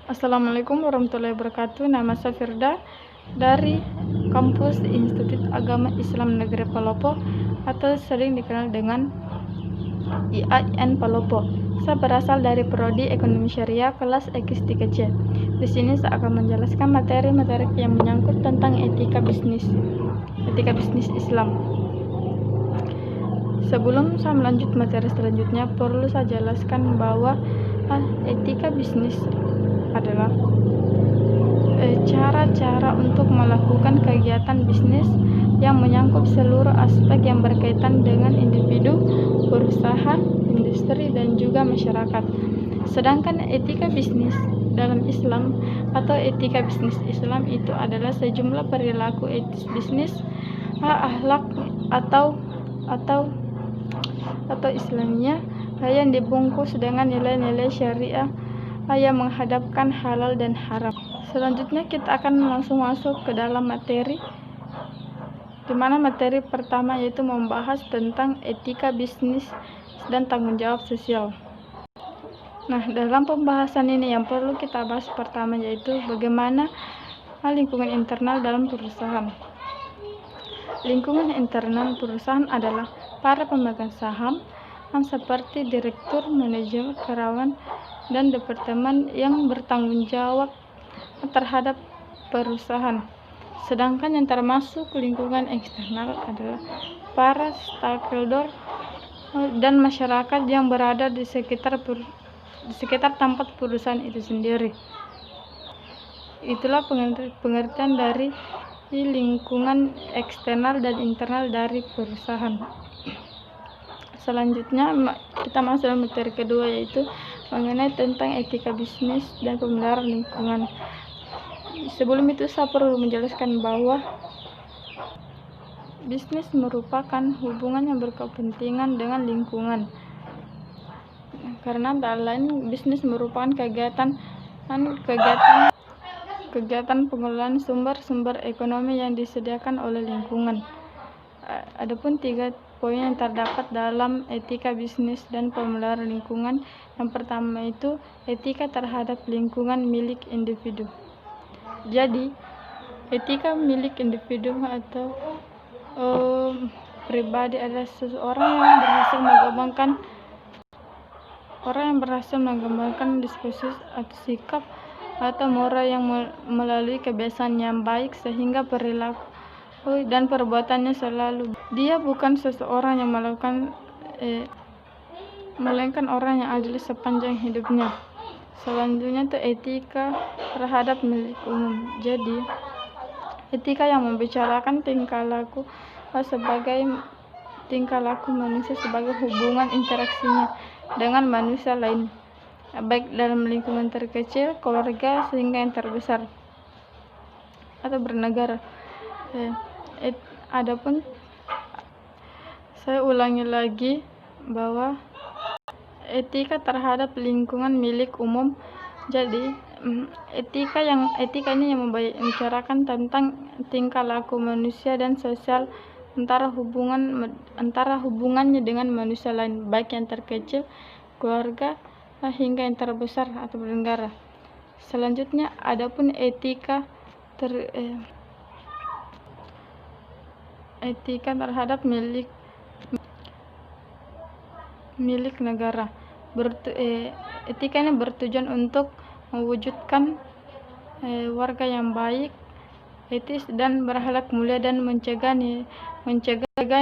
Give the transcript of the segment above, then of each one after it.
Assalamualaikum warahmatullahi wabarakatuh. Nama saya Firda dari Kampus Institut Agama Islam Negeri Palopo atau sering dikenal dengan IAIN Palopo. Saya berasal dari Prodi Ekonomi Syariah kelas X3C. Di sini saya akan menjelaskan materi-materi yang menyangkut tentang etika bisnis Islam. Sebelum saya melanjut materi selanjutnya, perlu saya jelaskan bahwa etika bisnis adalah cara-cara untuk melakukan kegiatan bisnis yang menyangkut seluruh aspek yang berkaitan dengan individu, perusahaan, industri, dan juga masyarakat. Sedangkan etika bisnis dalam Islam atau etika bisnis Islam itu adalah sejumlah perilaku etis bisnis, akhlak atau Islamnya yang dibungkus dengan nilai-nilai syariah yang menghadapkan halal dan haram. Selanjutnya kita akan langsung masuk ke dalam materi, di mana materi pertama yaitu membahas tentang etika bisnis dan tanggung jawab sosial. Nah, dalam pembahasan ini yang perlu kita bahas pertama yaitu bagaimana lingkungan internal dalam perusahaan. Lingkungan internal perusahaan adalah para pemegang saham seperti direktur, manajer, karyawan, dan departemen yang bertanggung jawab terhadap perusahaan. Sedangkan yang termasuk lingkungan eksternal adalah para stakeholder dan masyarakat yang berada di sekitar tempat perusahaan itu sendiri. Itulah pengertian dari lingkungan eksternal dan internal dari perusahaan. Selanjutnya kita masuk dalam materi kedua yaitu mengenai tentang etika bisnis dan pemeliharaan lingkungan. Sebelum itu saya perlu menjelaskan bahwa bisnis merupakan hubungan yang berkepentingan dengan lingkungan. Karena dalam bisnis merupakan kegiatan pengelolaan sumber-sumber ekonomi yang disediakan oleh lingkungan. Adapun 3 poin yang terdapat dalam etika bisnis dan pemeliharaan lingkungan. Yang pertama itu etika terhadap lingkungan milik individu. Jadi etika milik individu atau pribadi adalah seseorang yang berhasil mengembangkan diskursus atau sikap atau moral yang melalui kebiasaan yang baik sehingga perilaku dan perbuatannya selalu. Dia bukan seseorang yang melainkan orang yang adil sepanjang hidupnya. Selanjutnya itu etika terhadap milik umum. Jadi etika yang membicarakan tingkah laku manusia sebagai hubungan interaksinya dengan manusia lain, baik dalam lingkungan terkecil, keluarga, sehingga yang terbesar atau bernegara. Adapun saya ulangi lagi bahwa etika terhadap lingkungan milik umum. Jadi etika ini yang membicarakan tentang tingkah laku manusia dan sosial antara hubungannya dengan manusia lain, baik yang terkecil, keluarga, hingga yang terbesar atau bernegara. Selanjutnya adapun etika terhadap milik negara. Etika ini bertujuan untuk mewujudkan warga yang baik, etis, dan berakhlak mulia, dan mencegah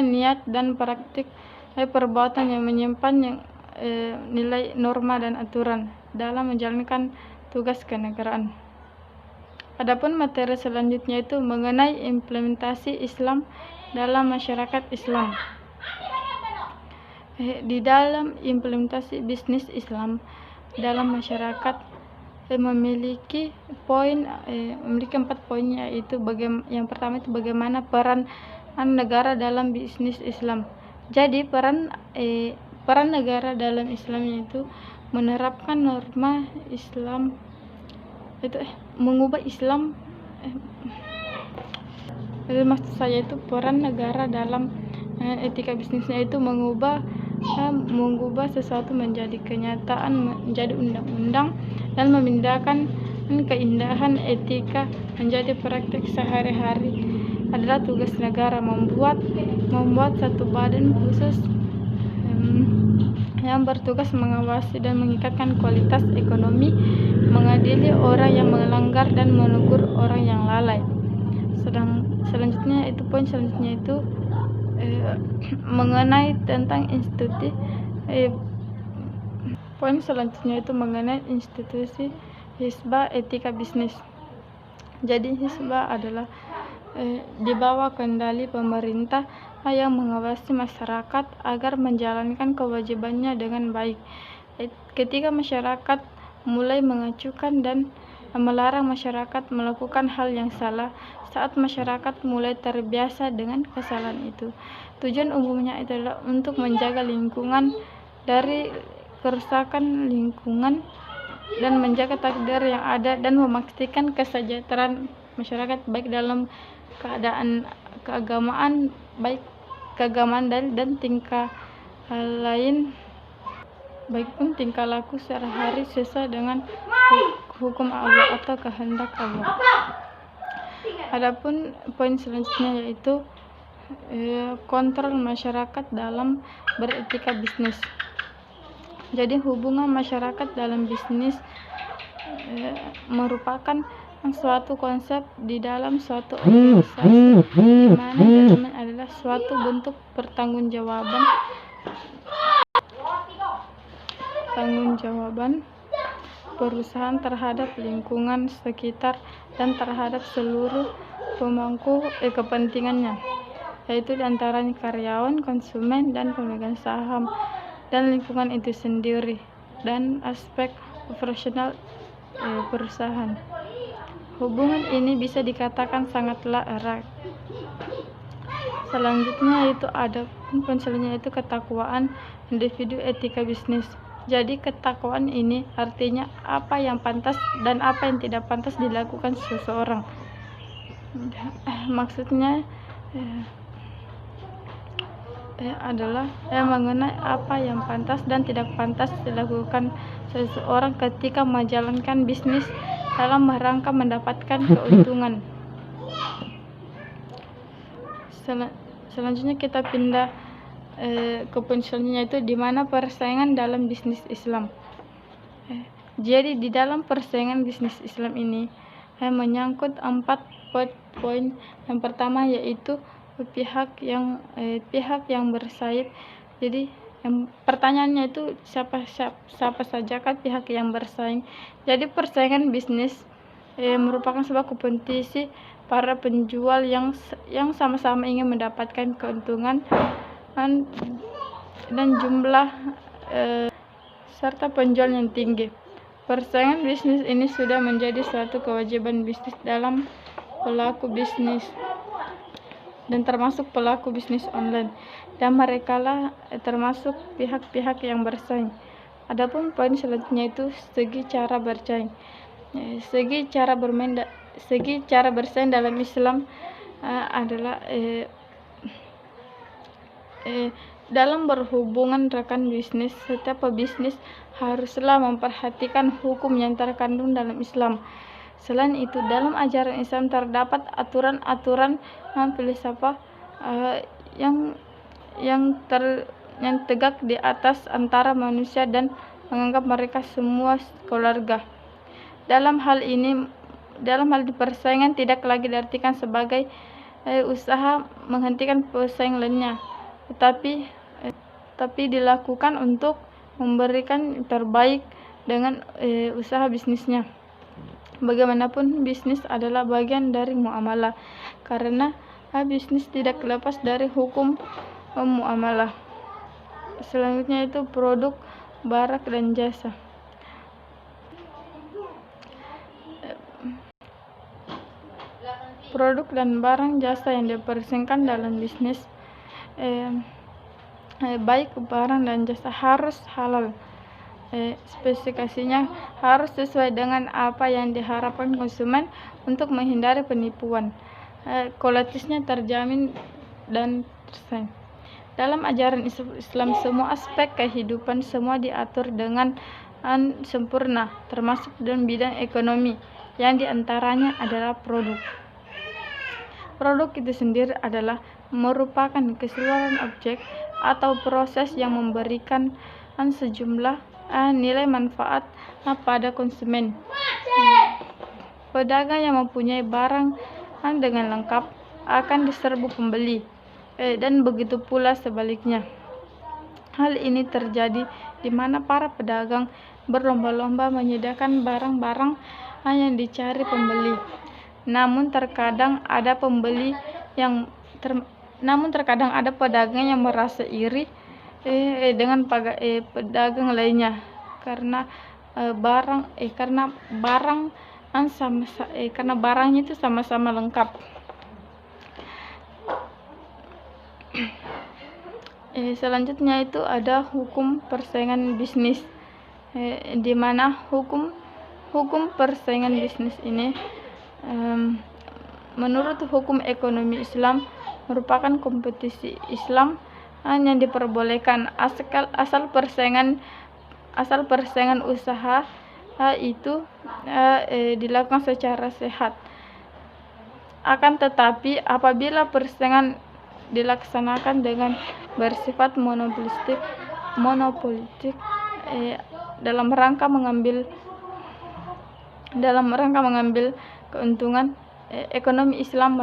niat dan praktik perbuatan yang menyimpan nilai, norma, dan aturan dalam menjalankan tugas kenegaraan. Adapun materi selanjutnya itu mengenai implementasi Islam dalam masyarakat Islam. Di dalam implementasi bisnis Islam dalam masyarakat memiliki 4 poin, yaitu yang pertama itu bagaimana peran negara dalam bisnis Islam. Jadi peran negara dalam Islam yaitu menerapkan norma Islam, itu mengubah Islam. Maksud saya itu peran negara dalam etika bisnisnya itu mengubah sesuatu menjadi kenyataan, menjadi undang-undang, dan memindahkan dan keindahan etika menjadi praktik sehari-hari adalah tugas negara membuat satu badan khusus yang bertugas mengawasi dan meningkatkan kualitas ekonomi, mengadili orang yang melanggar dan menegur orang yang lalai. Selanjutnya itu poin selanjutnya itu mengenai tentang institusi poin selanjutnya itu mengenai institusi Hisbah Etika Bisnis. Jadi Hisbah adalah di bawah kendali pemerintah yang mengawasi masyarakat agar menjalankan kewajibannya dengan baik. Ketika masyarakat mulai mengacukan dan melarang masyarakat melakukan hal yang salah, saat masyarakat mulai terbiasa dengan kesalahan itu. Tujuan umumnya adalah untuk menjaga lingkungan dari kerusakan lingkungan dan menjaga takdir yang ada dan memastikan kesejahteraan masyarakat baik dalam keadaan keagamaan dan tingkah lain, baik pun tingkah laku sehari-hari sesuai dengan hukum Allah atau kehendak Allah. Adapun poin selanjutnya yaitu kontrol masyarakat dalam beretika bisnis. Jadi hubungan masyarakat dalam bisnis merupakan suatu konsep di dalam suatu organisasi di mana manajemen adalah suatu bentuk pertanggungjawaban perusahaan terhadap lingkungan sekitar dan terhadap seluruh pemangku kepentingannya, yaitu diantaranya karyawan, konsumen, dan pemegang saham, dan lingkungan itu sendiri, dan aspek operasional perusahaan. Hubungan ini bisa dikatakan sangatlah erat. Selanjutnya itu ketakwaan individu etika bisnis. Jadi ketakwaan ini artinya apa yang pantas dan apa yang tidak pantas dilakukan seseorang. Maksudnya adalah mengenai apa yang pantas dan tidak pantas dilakukan seseorang ketika menjalankan bisnis dalam rangka mendapatkan keuntungan. Selanjutnya kita pindah ke poin selanjutnya itu di mana persaingan dalam bisnis Islam. Jadi di dalam persaingan bisnis Islam ini menyangkut 4 poin. Yang pertama yaitu pihak yang bersaing. Jadi pertanyaannya itu siapa saja kan pihak yang bersaing. Jadi persaingan bisnis merupakan sebuah kompetisi para penjual yang sama-sama ingin mendapatkan keuntungan dan jumlah serta penjual yang tinggi. Persaingan bisnis ini sudah menjadi suatu kewajiban bisnis dalam pelaku bisnis dan termasuk pelaku bisnis online, dan merekalah termasuk pihak-pihak yang bersaing. Adapun poin selanjutnya itu segi cara bersaing. Segi cara bersaing dalam Islam adalah dalam berhubungan rekan bisnis, setiap pebisnis haruslah memperhatikan hukum yang terkandung dalam Islam. Selain itu, dalam ajaran Islam terdapat aturan-aturan filsafat yang tegak di atas antara manusia dan menganggap mereka semua keluarga. Dalam hal ini persaingan tidak lagi diartikan sebagai usaha menghentikan pesaing lainnya, tapi dilakukan untuk memberikan yang terbaik dengan usaha bisnisnya. Bagaimanapun bisnis adalah bagian dari muamalah, karena bisnis tidak lepas dari hukum muamalah. Selanjutnya itu produk, barang, dan jasa. Produk dan barang jasa yang dipersaingkan dalam bisnis, baik barang dan jasa harus halal. Spesifikasinya harus sesuai dengan apa yang diharapkan konsumen untuk menghindari penipuan. Kualitasnya terjamin dan tersaing. Dalam ajaran Islam, semua aspek kehidupan semua diatur dengan sempurna, termasuk dalam bidang ekonomi. yang diantaranya adalah produk. Produk itu sendiri adalah merupakan keseluruhan objek atau proses yang memberikan sejumlah nilai manfaat pada konsumen. Pedagang yang mempunyai barang dengan lengkap akan diserbu pembeli, dan begitu pula sebaliknya. Hal ini terjadi di mana para pedagang berlomba-lomba menyediakan barang-barang yang dicari pembeli. Namun terkadang ada pedagang yang merasa iri dengan pedagang lainnya karena barangnya itu sama-sama lengkap. Selanjutnya itu ada hukum persaingan bisnis, di mana hukum persaingan bisnis ini menurut hukum ekonomi Islam merupakan kompetisi Islam yang diperbolehkan asal persaingan usaha itu dilakukan secara sehat. Akan tetapi apabila persaingan dilaksanakan dengan bersifat monopolitik dalam rangka mengambil keuntungan, ekonomi Islam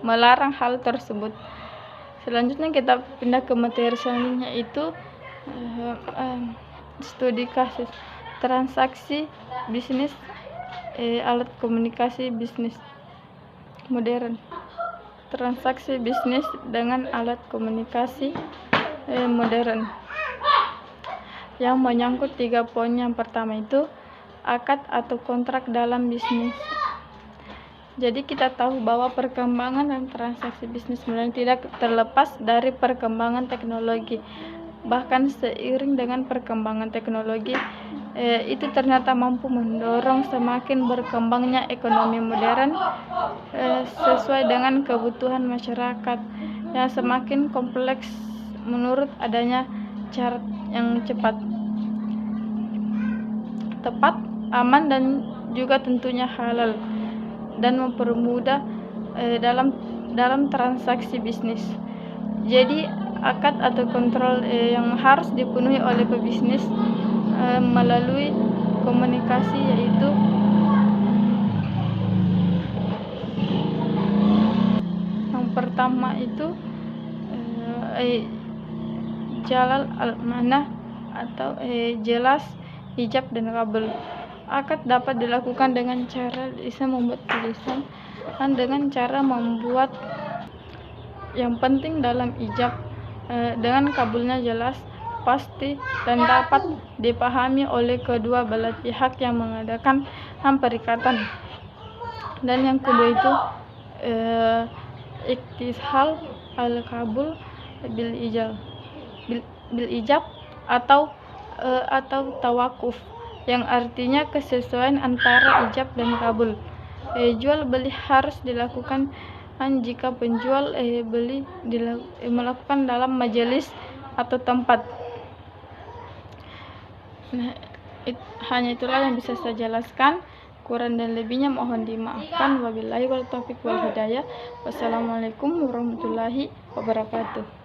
melarang hal tersebut. Selanjutnya kita pindah ke materi selanjutnya, itu studi kasus transaksi bisnis, alat komunikasi bisnis modern. Transaksi bisnis dengan alat komunikasi modern yang menyangkut 3 poin. Yang pertama itu akad atau kontrak dalam bisnis. Jadi kita tahu bahwa perkembangan dan transaksi bisnis modern tidak terlepas dari perkembangan teknologi. Bahkan seiring dengan perkembangan teknologi, itu ternyata mampu mendorong semakin berkembangnya ekonomi modern sesuai dengan kebutuhan masyarakat yang semakin kompleks menurut adanya cara yang cepat, tepat, aman, dan juga tentunya halal, dan mempermudah dalam transaksi bisnis. Jadi akad atau kontrol yang harus dipenuhi oleh pebisnis melalui komunikasi, yaitu yang pertama itu jalal al-manah atau jelas, hijab, dan kabul. Akad dapat dilakukan dengan cara membuat tulisan dengan cara membuat yang penting dalam ijab dengan kabulnya jelas, pasti, dan dapat dipahami oleh kedua belah pihak yang mengadakan perikatan. Dan yang kedua itu iktishal al-kabul bil ijab atau tawakuf, yang artinya kesesuaian antara ijab dan kabul. Jual beli harus dilakukan jika penjual beli melakukan dalam majelis atau tempat. Nah, hanya itulah yang bisa saya jelaskan. Kurang dan lebihnya mohon dimaafkan. Wabillahi wal taufiq wal hidayah. Wassalamualaikum warahmatullahi wabarakatuh.